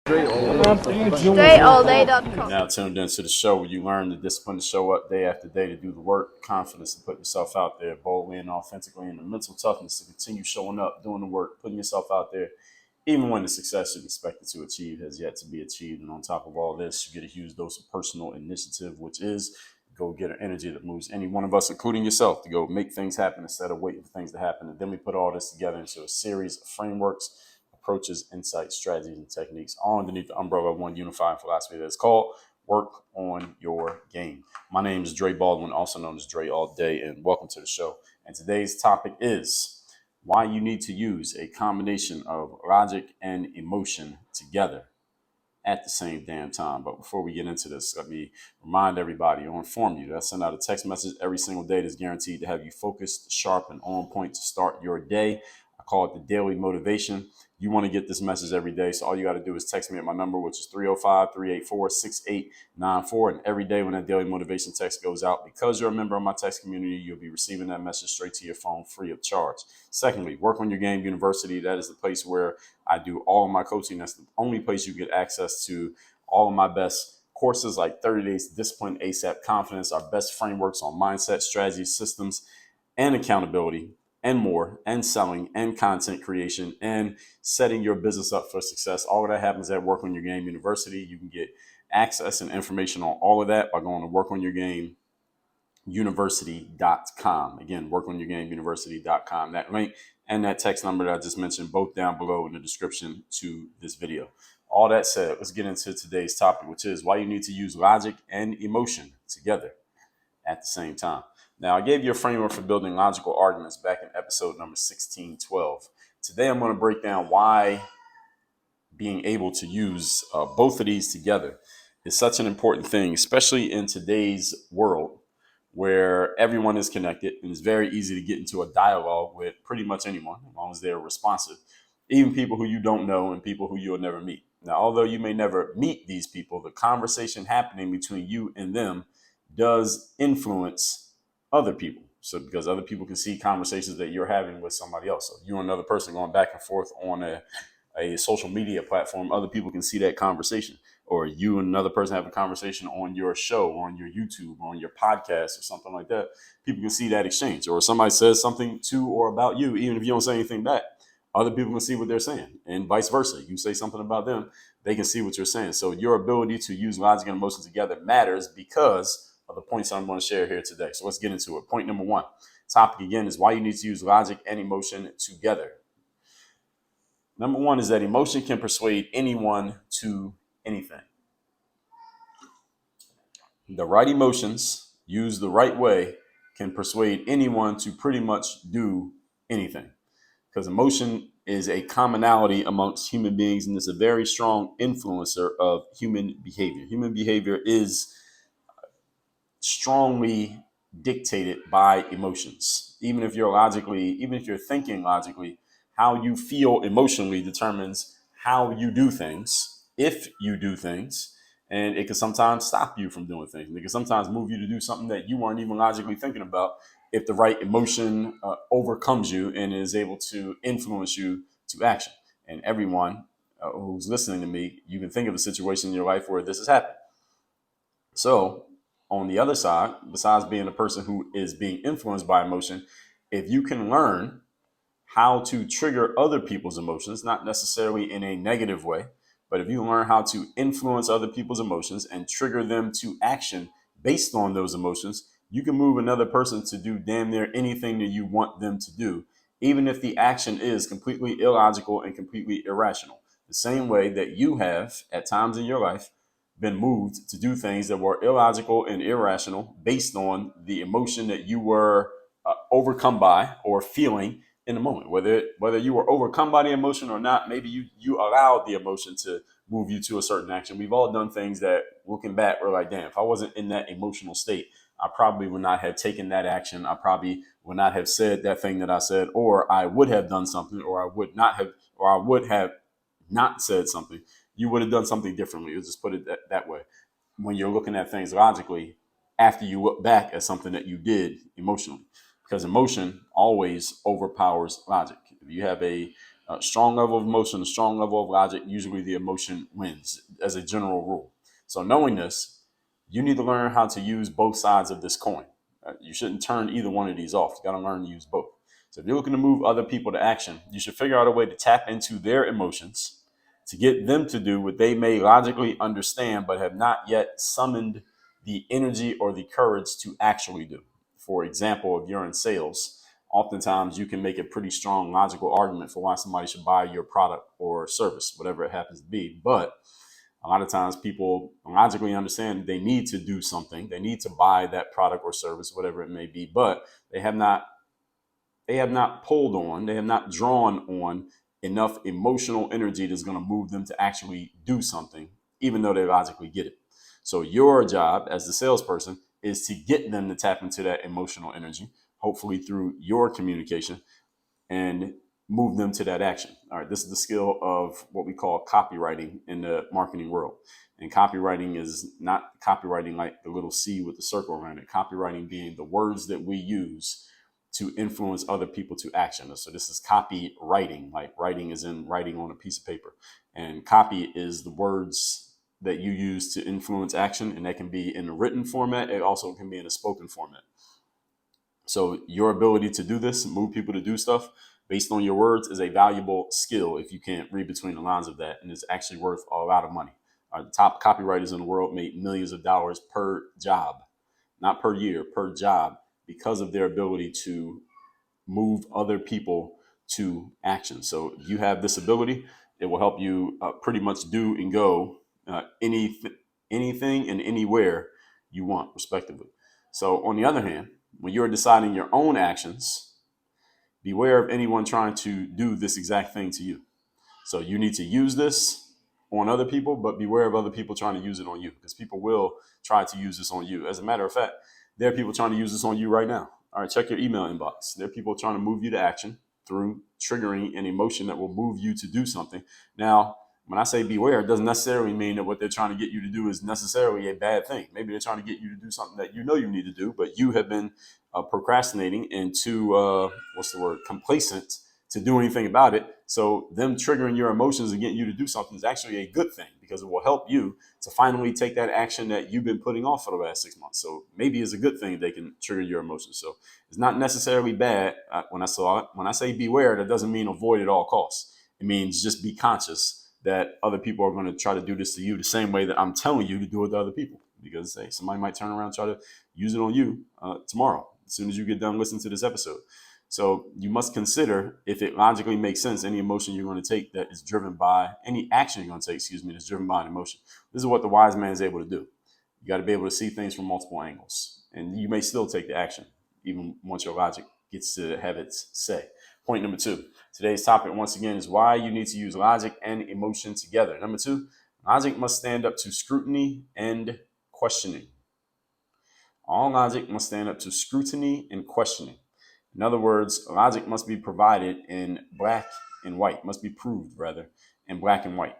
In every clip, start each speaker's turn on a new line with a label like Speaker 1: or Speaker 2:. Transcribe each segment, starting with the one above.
Speaker 1: StrayAllDay.com.
Speaker 2: Now tuned into the show where you learn the discipline to show up day after day to do the work, confidence to put yourself out there boldly and authentically, and the mental toughness to continue showing up, doing the work, putting yourself out there, even when the success you're expected to achieve has yet to be achieved. And on top of all this, you get a huge dose of personal initiative, which is go-getter energy that moves any one of us, including yourself, to go make things happen instead of waiting for things to happen. And then we put all this together into a series of frameworks, approaches, insights, strategies, and techniques, all underneath the umbrella of one unifying philosophy that's called Work on Your Game. My name is Dre Baldwin, also known as Dre All Day, and welcome to the show. And today's topic is why you need to use a combination of logic and emotion together at the same damn time. But before we get into this, let me remind everybody or inform you that I send out a text message every single day that's guaranteed to have you focused, sharp, and on point to start your day. I call it the daily motivation. You want to get this message every day, so all you got to do is text me at my number, which is 305-384-6894. And every day when that daily motivation text goes out, because you're a member of my text community, you'll be receiving that message straight to your phone free of charge. Secondly, Work on Your Game University. That is the place where I do all of my coaching. That's the only place you get access to all of my best courses like 30 Days Discipline, ASAP Confidence, our best frameworks on mindset, strategy, systems, and accountability, and more, and selling, and content creation, and setting your business up for success. All of that happens at Work on Your Game University. You can get access and information on all of that by going to workonyourgameuniversity.com. Again, workonyourgameuniversity.com. That link and that text number that I just mentioned, both down below in the description to this video. All that said, let's get into today's topic, which is why you need to use logic and emotion together at the same time. Now, I gave you a framework for building logical arguments back in episode number 1612. Today, I'm going to break down why being able to use both of these together is such an important thing, especially in today's world where everyone is connected and it's very easy to get into a dialogue with pretty much anyone, as long as they're responsive, even people who you don't know and people who you'll never meet. Now, although you may never meet these people, the conversation happening between you and them does influence other people. So because other people can see conversations that you're having with somebody else. So you and another person going back and forth on a social media platform, other people can see that conversation. Or you and another person have a conversation on your show, on your YouTube, on your podcast or something like that. People can see that exchange. Or somebody says something to or about you, even if you don't say anything back, other people can see what they're saying, and vice versa. You say something about them, they can see what you're saying. So your ability to use logic and emotion together matters because of the points I'm going to share here today. So let's get into it. Point number one, topic again, is why you need to use logic and emotion together. Number one is that emotion can persuade anyone to anything. The right emotions, used the right way, can persuade anyone to pretty much do anything. Because emotion is a commonality amongst human beings, and it's a very strong influencer of human behavior. Human behavior is strongly dictated by emotions. Even if you're thinking logically, how you feel emotionally determines how you do things, if you do things, and it can sometimes stop you from doing things. It can sometimes move you to do something that you weren't even logically thinking about if the right emotion overcomes you and is able to influence you to action. And everyone who's listening to me, you can think of a situation in your life where this has happened. So on the other side, besides being a person who is being influenced by emotion, if you can learn how to trigger other people's emotions, not necessarily in a negative way, but if you learn how to influence other people's emotions and trigger them to action based on those emotions, you can move another person to do damn near anything that you want them to do, even if the action is completely illogical and completely irrational. The same way that you have at times in your life been moved to do things that were illogical and irrational based on the emotion that you were overcome by or feeling in the moment. Whether you were overcome by the emotion or not, maybe you allowed the emotion to move you to a certain action. We've all done things that, looking back, we're like, damn, if I wasn't in that emotional state, I probably would not have taken that action. I probably would not have said that thing that I said, or I would have done something, or I would have not said something. You would have done something differently. Let's just put it that way. When you're looking at things logically, after you look back at something that you did emotionally, because emotion always overpowers logic. If you have a A strong level of emotion, a strong level of logic, usually the emotion wins as a general rule. So knowing this, you need to learn how to use both sides of this coin. You shouldn't turn either one of these off. You got to learn to use both. So if you're looking to move other people to action, you should figure out a way to tap into their emotions to get them to do what they may logically understand, but have not yet summoned the energy or the courage to actually do. For example, if you're in sales, oftentimes you can make a pretty strong logical argument for why somebody should buy your product or service, whatever it happens to be. But a lot of times people logically understand they need to do something. They need to buy that product or service, whatever it may be, but they have not pulled on, they have not drawn on enough emotional energy that's going to move them to actually do something, even though they logically get it. So your job as the salesperson is to get them to tap into that emotional energy, hopefully through your communication, and move them to that action. All right, this is the skill of what we call copywriting in the marketing world. And copywriting is not copywriting like the little C with the circle around it. Copywriting being the words that we use to influence other people to action. So this is copywriting, like writing is in writing on a piece of paper. And copy is the words that you use to influence action. And that can be in a written format. It also can be in a spoken format. So your ability to do this, move people to do stuff based on your words, is a valuable skill if you can't read between the lines of that. And it's actually worth a lot of money. The top copywriters in the world made millions of dollars per job, not per year, per job, because of their ability to move other people to action. So if you have this ability, it will help you pretty much do and go anything and anywhere you want, respectively. So on the other hand, when you're deciding your own actions, beware of anyone trying to do this exact thing to you. So you need to use this on other people, but beware of other people trying to use it on you, because people will try to use this on you. As a matter of fact, there are people trying to use this on you right now. All right, check your email inbox. There are people trying to move you to action through triggering an emotion that will move you to do something. Now, when I say beware, it doesn't necessarily mean that what they're trying to get you to do is necessarily a bad thing. Maybe they're trying to get you to do something that you know you need to do, but you have been procrastinating and too, complacent to do anything about it. So them triggering your emotions and getting you to do something is actually a good thing, because it will help you to finally take that action that you've been putting off for the last 6 months. So maybe it's a good thing they can trigger your emotions. So it's not necessarily bad. When I say beware, that doesn't mean avoid at all costs. It means just be conscious that other people are going to try to do this to you the same way that I'm telling you to do it to other people, because somebody might turn around and try to use it on you tomorrow, as soon as you get done listening to this episode. So you must consider if it logically makes sense, any emotion you're going to take that is driven by any action you're going to take, that's driven by an emotion. This is what the wise man is able to do. You got to be able to see things from multiple angles, and you may still take the action even once your logic gets to have its say. Point number 2. Today's topic, once again, is why you need to use logic and emotion together. Number 2, logic must stand up to scrutiny and questioning. All logic must stand up to scrutiny and questioning. In other words, logic must be provided in black and white, must be proved rather in black and white.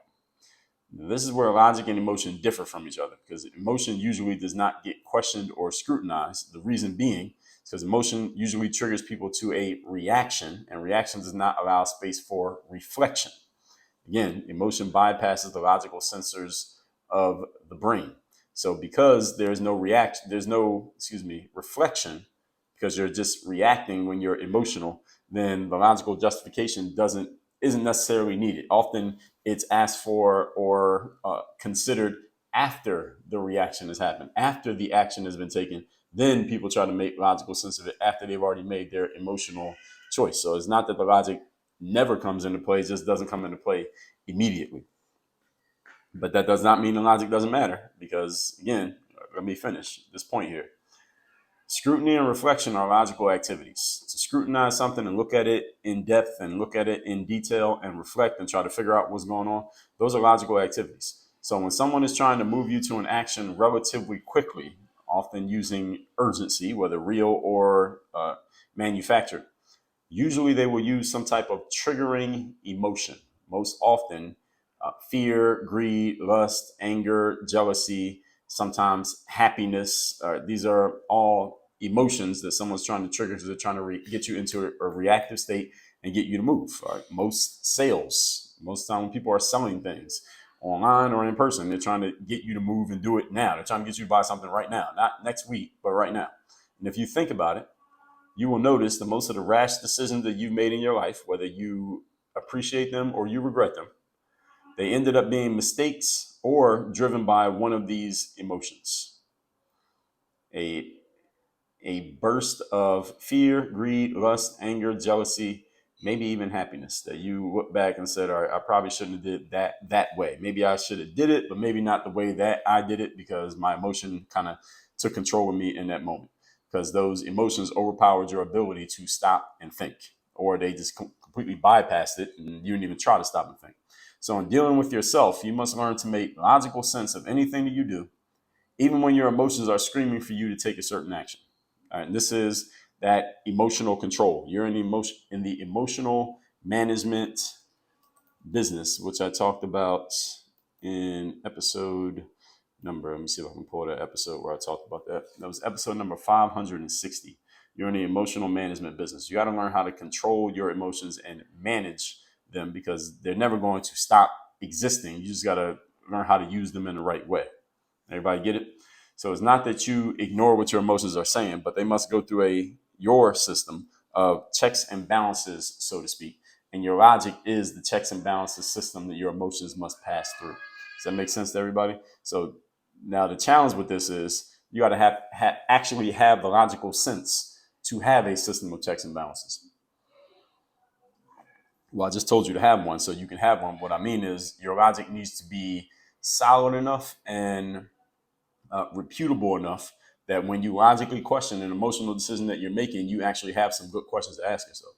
Speaker 2: This is where logic and emotion differ from each other, because emotion usually does not get questioned or scrutinized. The reason being is because emotion usually triggers people to a reaction, and reaction does not allow space for reflection. Again, emotion bypasses the logical sensors of the brain. So because there's no reflection, because you're just reacting when you're emotional, then the logical justification isn't necessarily needed. Often it's asked for or considered after the reaction has happened, after the action has been taken. Then people try to make logical sense of it after they've already made their emotional choice. So it's not that the logic never comes into play, it just doesn't come into play immediately. But that does not mean the logic doesn't matter, because again, let me finish this point here. Scrutiny and reflection are logical activities. To scrutinize something and look at it in depth and look at it in detail and reflect and try to figure out what's going on, those are logical activities. So when someone is trying to move you to an action relatively quickly, often using urgency, whether real or manufactured, usually they will use some type of triggering emotion. Most often, fear, greed, lust, anger, jealousy, sometimes happiness. These are all emotions that someone's trying to trigger because they're trying to get you into a reactive state and get you to move. All right? Most time when people are selling things online or in person, they're trying to get you to move and do it now. They're trying to get you to buy something right now, not next week, but right now. And if you think about it, you will notice that most of the rash decisions that you've made in your life, whether you appreciate them or you regret them, they ended up being mistakes or driven by one of these emotions. A burst of fear, greed, lust, anger, jealousy, maybe even happiness that you look back and said, all right, I probably shouldn't have did that way. Maybe I should have did it, but maybe not the way that I did it because my emotion kind of took control of me in that moment because those emotions overpowered your ability to stop and think, or they just completely bypassed it and you didn't even try to stop and think. So in dealing with yourself, you must learn to make logical sense of anything that you do, even when your emotions are screaming for you to take a certain action. All right, and this is that emotional control. You're in the emotional management business, which I talked about in episode number. Let me see if I can pull that episode where I talked about that. That was episode number 560. You're in the emotional management business. You got to learn how to control your emotions and manage them because they're never going to stop existing. You just got to learn how to use them in the right way. Everybody get it? So it's not that you ignore what your emotions are saying, but they must go through your system of checks and balances, so to speak. And your logic is the checks and balances system that your emotions must pass through. Does that make sense to everybody? So now the challenge with this is you got to actually have the logical sense to have a system of checks and balances. Well, I just told you to have one, so you can have one. What I mean is your logic needs to be solid enough and reputable enough that when you logically question an emotional decision that you're making, you actually have some good questions to ask yourself.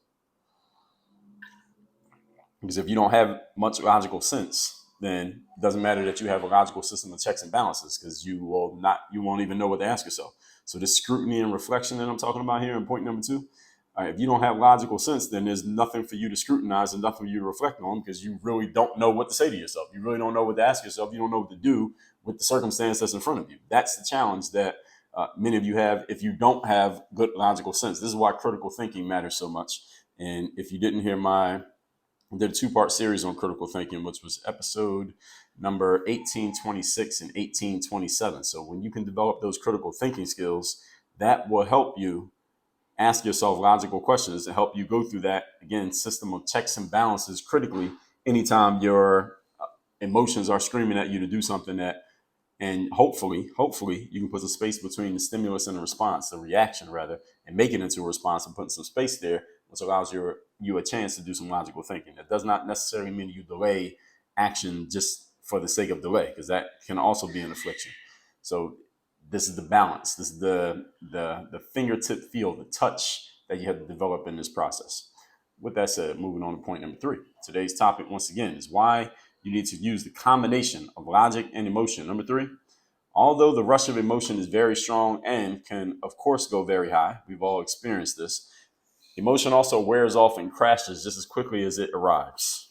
Speaker 2: Because if you don't have much logical sense, then it doesn't matter that you have a logical system of checks and balances because you won't even know what to ask yourself. So this scrutiny and reflection that I'm talking about here in point number 2, if you don't have logical sense, then there's nothing for you to scrutinize and nothing for you to reflect on because you really don't know what to say to yourself. You really don't know what to ask yourself. You don't know what to do with the circumstance that's in front of you. That's the challenge that many of you have if you don't have good logical sense. This is why critical thinking matters so much. And if you didn't hear I did a 2-part series on critical thinking, which was episode number 1826 and 1827. So when you can develop those critical thinking skills, that will help you ask yourself logical questions to help you go through that, again, system of checks and balances critically anytime your emotions are screaming at you to do something that, and hopefully you can put some space between the stimulus and the response, the reaction rather, and make it into a response and putting some space there, which allows you a chance to do some logical thinking. That does not necessarily mean you delay action just for the sake of delay, because that can also be an affliction. So this is the balance. This is the fingertip feel, the touch that you have to develop in this process. With that said, moving on to point number 3. Today's topic, once again, is why you need to use the combination of logic and emotion. Number 3, although the rush of emotion is very strong and can, of course, go very high, we've all experienced this, emotion also wears off and crashes just as quickly as it arrives.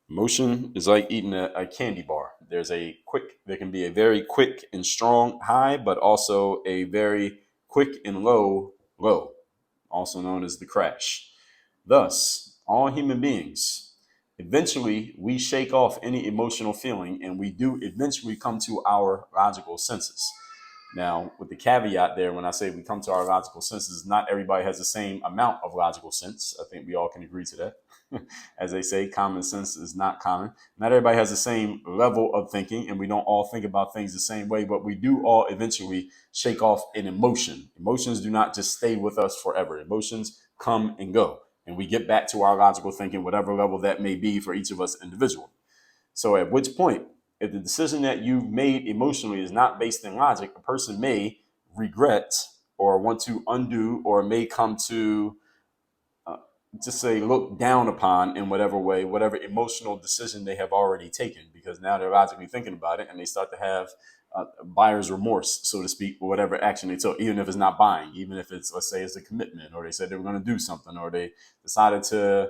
Speaker 2: Emotion is like eating a candy bar. There can be a very quick and strong high, but also a very quick and low, also known as the crash. Thus, all human beings, eventually we shake off any emotional feeling and we do eventually come to our logical senses. Now, with the caveat there, when I say we come to our logical senses, not everybody has the same amount of logical sense. I think we all can agree to that. As they say, common sense is not common. Not everybody has the same level of thinking, and we don't all think about things the same way, but we do all eventually shake off an emotion. Emotions do not just stay with us forever. Emotions come and go, and we get back to our logical thinking, whatever level that may be for each of us individually. So at which point, if the decision that you've made emotionally is not based in logic, a person may regret or want to undo or may come to just say look down upon in whatever way, whatever emotional decision they have already taken, because now they're logically thinking about it and they start to have buyer's remorse, so to speak, for whatever action they took, even if it's not buying, even if it's, let's say it's a commitment, or they said they were going to do something, or they decided to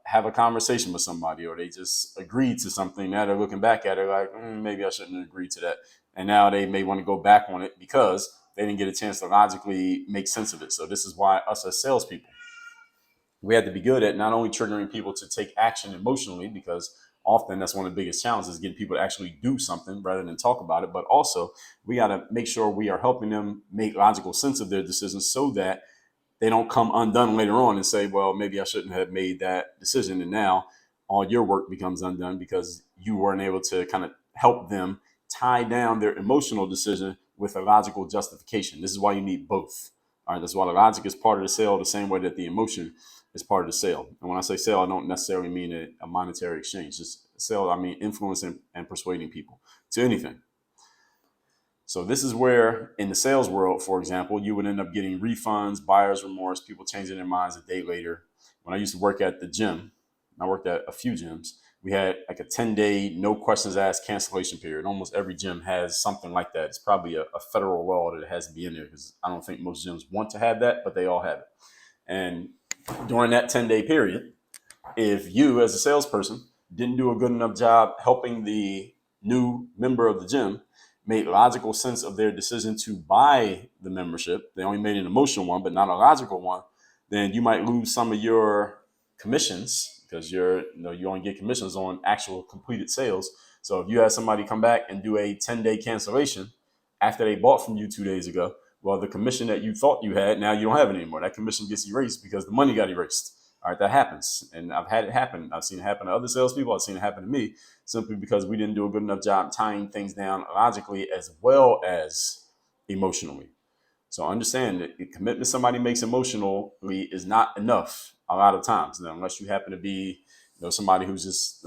Speaker 2: have a conversation with somebody, or they just agreed to something. Now they're looking back at it like, maybe I shouldn't have agreed to that. And now they may want to go back on it because they didn't get a chance to logically make sense of it. So this is why us as salespeople, we had to be good at not only triggering people to take action emotionally, because often that's one of the biggest challenges, getting people to actually do something rather than talk about it. But also we got to make sure we are helping them make logical sense of their decisions so that they don't come undone later on and say, well, maybe I shouldn't have made that decision. And now all your work becomes undone because you weren't able to kind of help them tie down their emotional decision with a logical justification. This is why you need both. All right. That's why the logic is part of the sale, the same way that the emotion is part of the sale. And when I say sale, I don't necessarily mean a monetary exchange. Just sale, I mean influencing and persuading people to anything. So this is where in the sales world, for example, you would end up getting refunds, buyer's remorse, people changing their minds a day later. When I used to work at the gym, I worked at a few gyms, we had like a 10-day, no questions asked cancellation period. Almost every gym has something like that. It's probably a federal law that it has to be in there because I don't think most gyms want to have that, but they all have it. And during that 10-day period, if you as a salesperson didn't do a good enough job helping the new member of the gym make logical sense of their decision to buy the membership, they only made an emotional one, but not a logical one, then you might lose some of your commissions because you only get commissions on actual completed sales. So if you had somebody come back and do a 10-day cancellation after they bought from you 2 days ago, well, the commission that you thought you had, now you don't have it anymore. That commission gets erased because the money got erased. All right, that happens. And I've had it happen. I've seen it happen to other salespeople. I've seen it happen to me simply because we didn't do a good enough job tying things down logically as well as emotionally. So understand that the commitment somebody makes emotionally is not enough a lot of times. Now, unless you happen to be, somebody who's just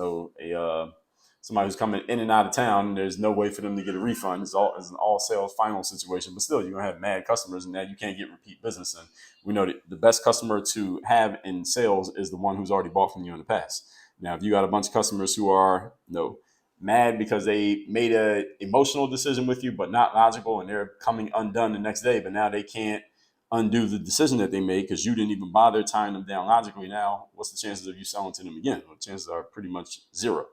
Speaker 2: somebody who's coming in and out of town, there's no way for them to get a refund. It's an all sales final situation. But still, you're gonna have mad customers, and now you can't get repeat business. And we know that the best customer to have in sales is the one who's already bought from you in the past. Now, if you got a bunch of customers who are mad because they made a emotional decision with you, but not logical, and they're coming undone the next day, but now they can't undo the decision that they made because you didn't even bother tying them down logically. Now, what's the chances of you selling to them again? Well, the chances are pretty much zero.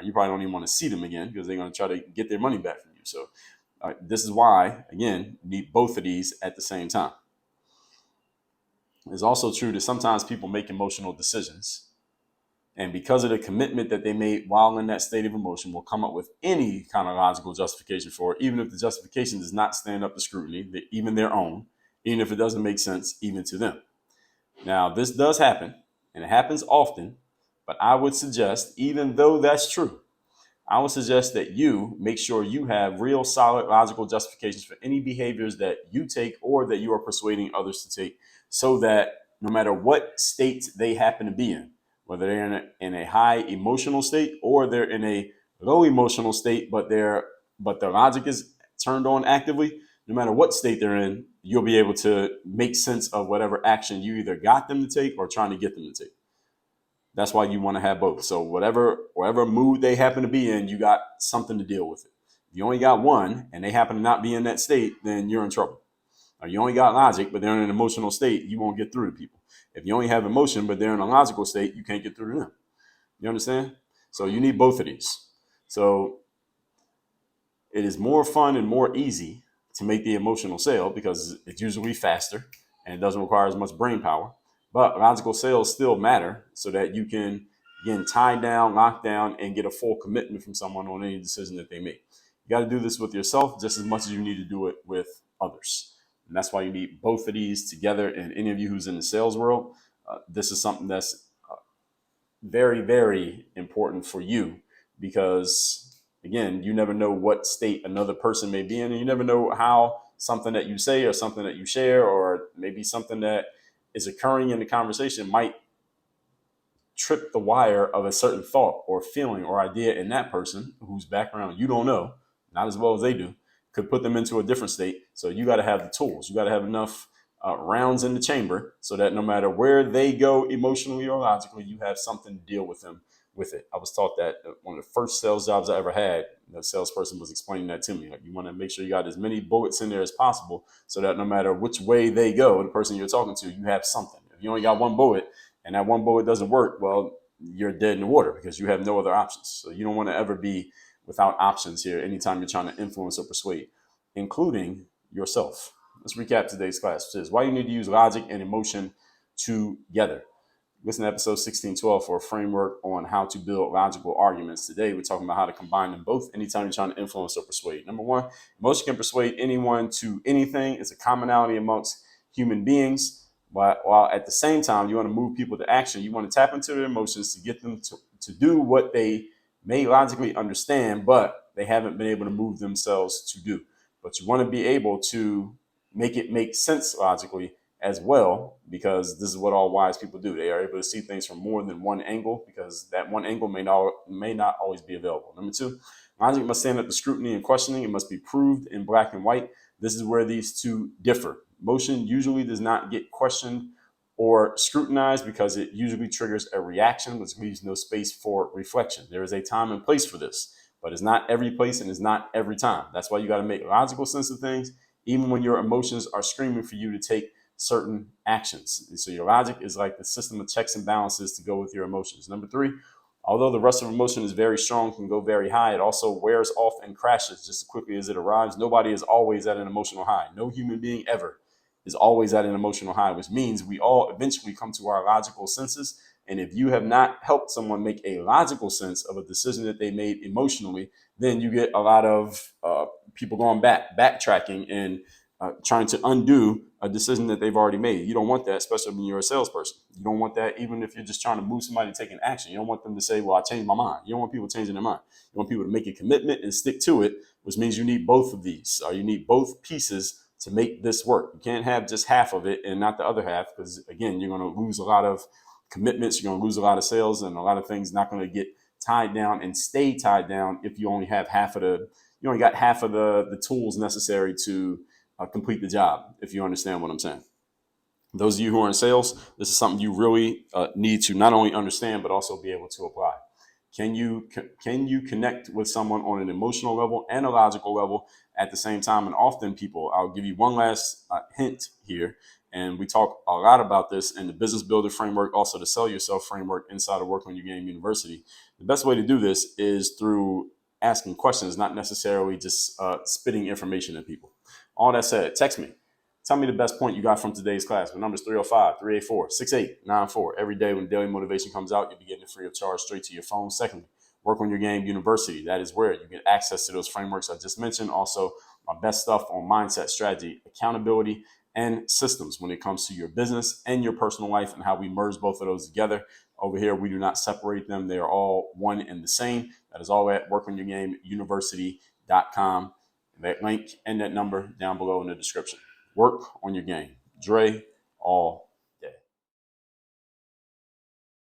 Speaker 2: You probably don't even want to see them again because they're going to try to get their money back from you. So this is why, again, you need both of these at the same time. It's also true that sometimes people make emotional decisions, and because of the commitment that they made while in that state of emotion, will come up with any kind of logical justification for it, even if the justification does not stand up to scrutiny, even their own, even if it doesn't make sense even to them. Now, this does happen, and it happens often, but I would suggest, even though that's true, I would suggest that you make sure you have real solid logical justifications for any behaviors that you take or that you are persuading others to take, so that no matter what state they happen to be in, whether they're in a high emotional state or they're in a low emotional state, but their logic is turned on actively, no matter what state they're in, you'll be able to make sense of whatever action you either got them to take or trying to get them to take. That's why you want to have both. So whatever mood they happen to be in, you got something to deal with it. If you only got one and they happen to not be in that state, then you're in trouble. Or you only got logic, but they're in an emotional state, you won't get through to people. If you only have emotion, but they're in a logical state, you can't get through to them. You understand? So you need both of these. So it is more fun and more easy to make the emotional sale because it's usually faster and it doesn't require as much brain power. But logical sales still matter so that you can, again, tie down, lock down, and get a full commitment from someone on any decision that they make. You got to do this with yourself just as much as you need to do it with others. And that's why you need both of these together. And any of you who's in the sales world, this is something that's very, very important for you because, again, you never know what state another person may be in, and you never know how something that you say or something that you share or maybe something that is occurring in the conversation might trip the wire of a certain thought or feeling or idea in that person whose background you don't know, not as well as they do, could put them into a different state. So you got to have the tools. You got to have enough rounds in the chamber so that no matter where they go emotionally or logically, you have something to deal with them with it. I was taught that one of the first sales jobs I ever had, the salesperson was explaining that to me. Like, you want to make sure you got as many bullets in there as possible so that no matter which way they go, the person you're talking to, you have something. If you only got one bullet and that one bullet doesn't work, well, you're dead in the water because you have no other options. So you don't want to ever be without options here anytime you're trying to influence or persuade, including yourself. Let's recap today's class, which is why you need to use logic and emotion together. Listen to episode 1612 for a framework on how to build logical arguments. Today, we're talking about how to combine them both anytime you're trying to influence or persuade. Number one, emotion can persuade anyone to anything. It's a commonality amongst human beings. But while at the same time, you want to move people to action, you want to tap into their emotions to get them to do what they may logically understand, but they haven't been able to move themselves to do. But you want to be able to make it make sense logically as well, because this is what all wise people do. They are able to see things from more than one angle, because that one angle may not always be available. Number two, logic must stand up to scrutiny and questioning. It must be proved in black and white. This is where these two differ. Motion usually does not get questioned or scrutinized because it usually triggers a reaction, which leaves no space for reflection. There is a time and place for this, but it's not every place and it's not every time. That's why you got to make logical sense of things, even when your emotions are screaming for you to take certain actions. And so your logic is like the system of checks and balances to go with your emotions. Number three, although the rest of emotion is very strong, can go very high, it also wears off and crashes just as quickly as it arrives. Nobody is always at an emotional high. No human being ever is always at an emotional high, which means we all eventually come to our logical senses. And if you have not helped someone make a logical sense of a decision that they made emotionally, then you get a lot of people going backtracking and trying to undo a decision that they've already made. You don't want that, especially when you're a salesperson. You don't want that even if you're just trying to move somebody to take an action. You don't want them to say, well, I changed my mind. You don't want people changing their mind. You want people to make a commitment and stick to it, which means you need both of these, or you need both pieces to make this work. You can't have just half of it and not the other half, because again, you're going to lose a lot of commitments. You're going to lose a lot of sales, and a lot of things not going to get tied down and stay tied down if you only have you only got half of the tools necessary to complete the job, if you understand what I'm saying. Those of you who are in sales, this is something you really need to not only understand, but also be able to apply. Can you connect with someone on an emotional level and a logical level at the same time? And often people, I'll give you one last hint here, and we talk a lot about this in the business builder framework, also the sell yourself framework inside of Work on Your Game University. The best way to do this is through asking questions, not necessarily just spitting information at people. All that said, text me. Tell me the best point you got from today's class. My number is 305-384-6894. Every day when daily motivation comes out, you'll be getting it free of charge straight to your phone. Secondly, Work on Your Game University. That is where you get access to those frameworks I just mentioned. Also, my best stuff on mindset, strategy, accountability, and systems when it comes to your business and your personal life, and how we merge both of those together. Over here, we do not separate them. They are all one and the same. That is all at workonyourgameuniversity.com. That link and that number down below in the description. Work on your game. Dre, all